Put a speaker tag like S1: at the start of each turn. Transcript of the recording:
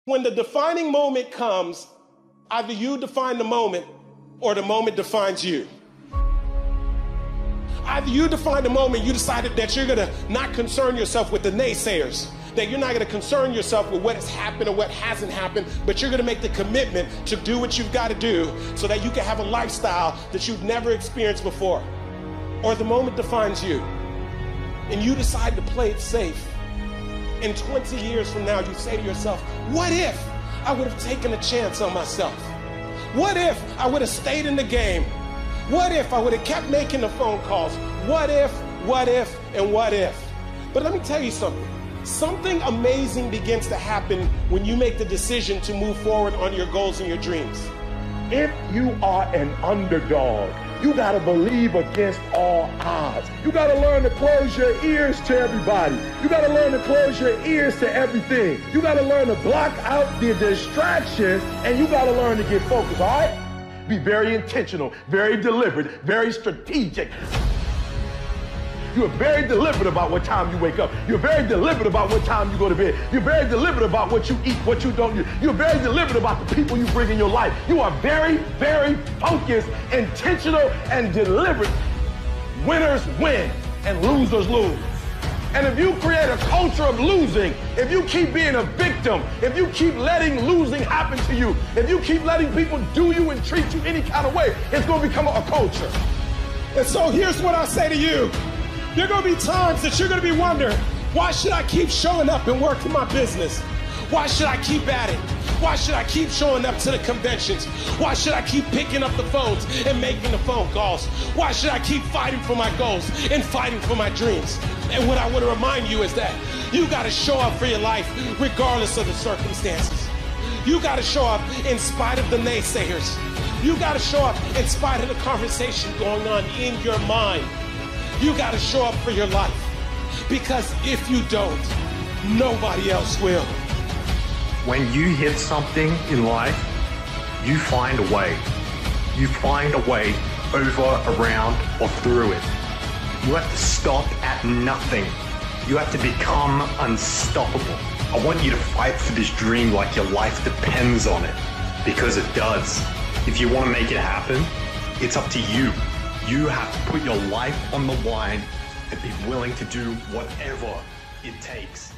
S1: When the defining moment comes, either you define the moment or the moment defines you. Either you define the moment, you decided that you're gonna not concern yourself with the naysayers, that you're not gonna concern yourself with what has happened or what hasn't happened, but you're gonna make the commitment to do what you've gotta do so that you can have a lifestyle that you've never experienced before. Or the moment defines you, and you decide to play it safe. And 20 years from now, you say to yourself, what if I would have taken a chance on myself? What if I would have stayed in the game? What if I would have kept making the phone calls? What if, and what if? But let me tell you something. Something amazing begins to happen when you make the decision to move forward on your goals and your dreams.
S2: If you are an underdog, you gotta believe against all odds. You gotta learn to close your ears to everybody. You gotta learn to close your ears to everything. You gotta learn to block out the distractions, and you gotta learn to get focused, all right? Be very intentional, very deliberate, very strategic. You are very deliberate about what time you wake up. You're very deliberate about what time you go to bed. You're very deliberate about what you eat, what you don't eat. You're very deliberate about the people you bring in your life. You are very, very focused, intentional, and deliberate. Winners win and losers lose. And if you create a culture of losing, if you keep being a victim, if you keep letting losing happen to you, if you keep letting people do you and treat you any kind of way, it's going to become a culture.
S1: And so here's what I say to you. There are going to be times that you're going to be wondering, why should I keep showing up and working my business? Why should I keep at it? Why should I keep showing up to the conventions? Why should I keep picking up the phones and making the phone calls? Why should I keep fighting for my goals and fighting for my dreams? And what I want to remind you is that you got to show up for your life regardless of the circumstances. You got to show up in spite of the naysayers. You got to show up in spite of the conversation going on in your mind. You got to show up for your life, because if you don't, nobody else will.
S3: When you hit something in life, you find a way. You find a way over, around, or through it. You have to stop at nothing. You have to become unstoppable. I want you to fight for this dream like your life depends on it, because it does. If you want to make it happen, it's up to you. You have to put your life on the line and be willing to do whatever it takes.